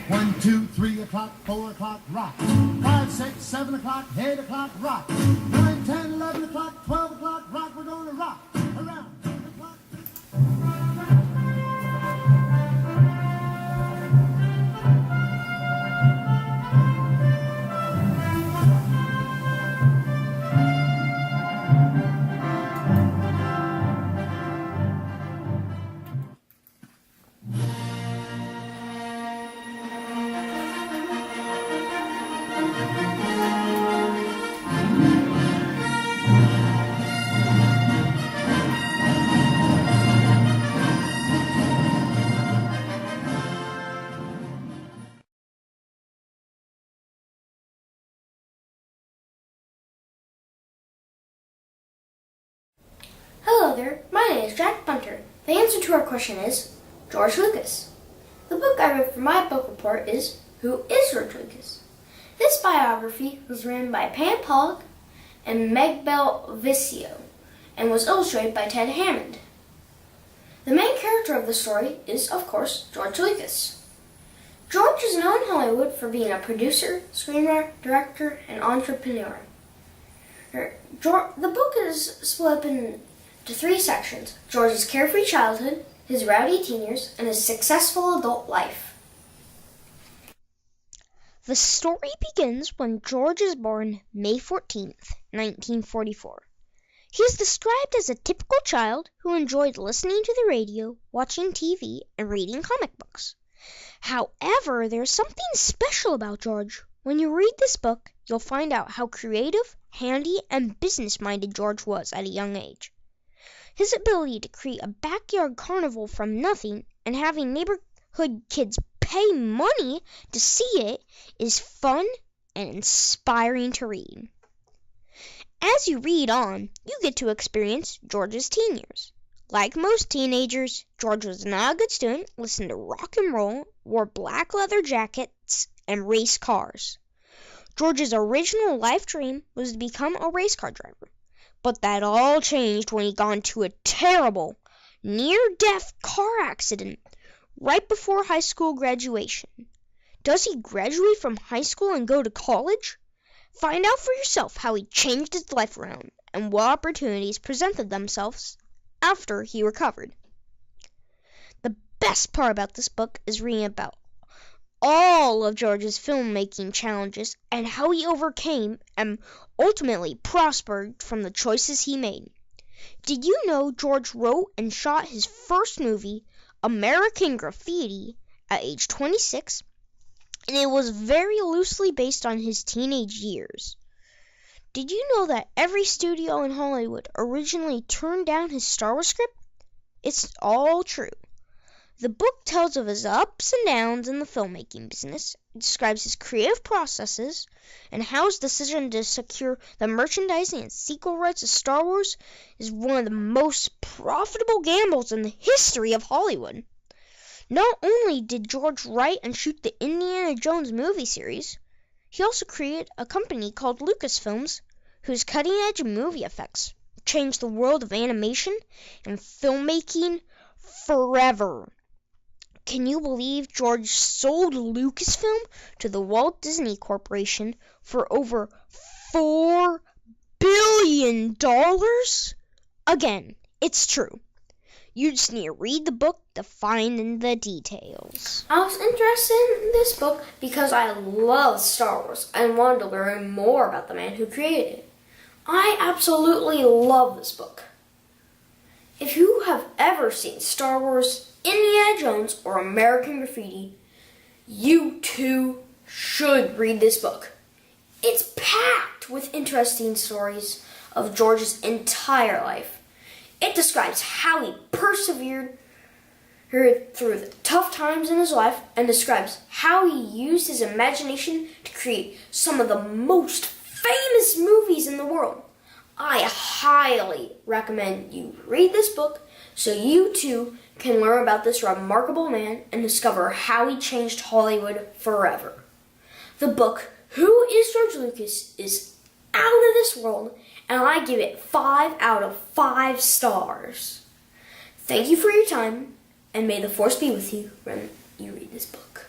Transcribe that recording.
1, 2, 3 o'clock, 4 o'clock, rock. 5, 6, 7 o'clock, 8 o'clock, rock. 9, 10, 11 o'clock, 12 o'clock, rock. We're going to rock around 10 o'clock. Hello there, my name is Jack Bunter. The answer to our question is George Lucas. The book I wrote for my book report is Who is George Lucas? This biography was written by Pam Pollock and Meg Belvisio and was illustrated by Ted Hammond. The main character of the story is, of course, George Lucas. George is known in Hollywood for being a producer, screenwriter, director, and entrepreneur. The book is split up into 3 sections: George's carefree childhood, his rowdy teen years, and his successful adult life. The story begins when George is born May 14th, 1944. He is described as a typical child who enjoyed listening to the radio, watching TV, and reading comic books. However, there's something special about George. When you read this book, you'll find out how creative, handy, and business-minded George was at a young age. His ability to create a backyard carnival from nothing and having neighborhood kids pay money to see it is fun and inspiring to read. As you read on, you get to experience George's teen years. Like most teenagers, George was not a good student, listened to rock and roll, wore black leather jackets, and raced cars. George's original life dream was to become a race car driver. But that all changed when he got into a terrible, near-death car accident right before high school graduation. Does he graduate from high school and go to college? Find out for yourself how he changed his life around and what opportunities presented themselves after he recovered. The best part about this book is reading about all of George's filmmaking challenges and how he overcame and ultimately prospered from the choices he made. Did you know George wrote and shot his first movie, American Graffiti, at age 26, and it was very loosely based on his teenage years? Did you know that every studio in Hollywood originally turned down his Star Wars script? It's all true. The book tells of his ups and downs in the filmmaking business. It describes his creative processes and how his decision to secure the merchandising and sequel rights of Star Wars is one of the most profitable gambles in the history of Hollywood. Not only did George write and shoot the Indiana Jones movie series, he also created a company called Lucasfilms, whose cutting-edge movie effects changed the world of animation and filmmaking forever. Can you believe George sold Lucasfilm to the Walt Disney Corporation for over $4 billion? Again, it's true. You just need to read the book to find the details. I was interested in this book because I love Star Wars and wanted to learn more about the man who created it. I absolutely love this book. If you have ever seen Star Wars, Indiana Jones, or American Graffiti, you too should read this book. It's packed with interesting stories of George's entire life. It describes how he persevered through the tough times in his life and describes how he used his imagination to create some of the most famous movies in the world. I highly recommend you read this book so you too can learn about this remarkable man and discover how he changed Hollywood forever. The book, Who is George Lucas, is out of this world, and I give it 5 out of 5 stars. Thank you for your time, and may the Force be with you when you read this book.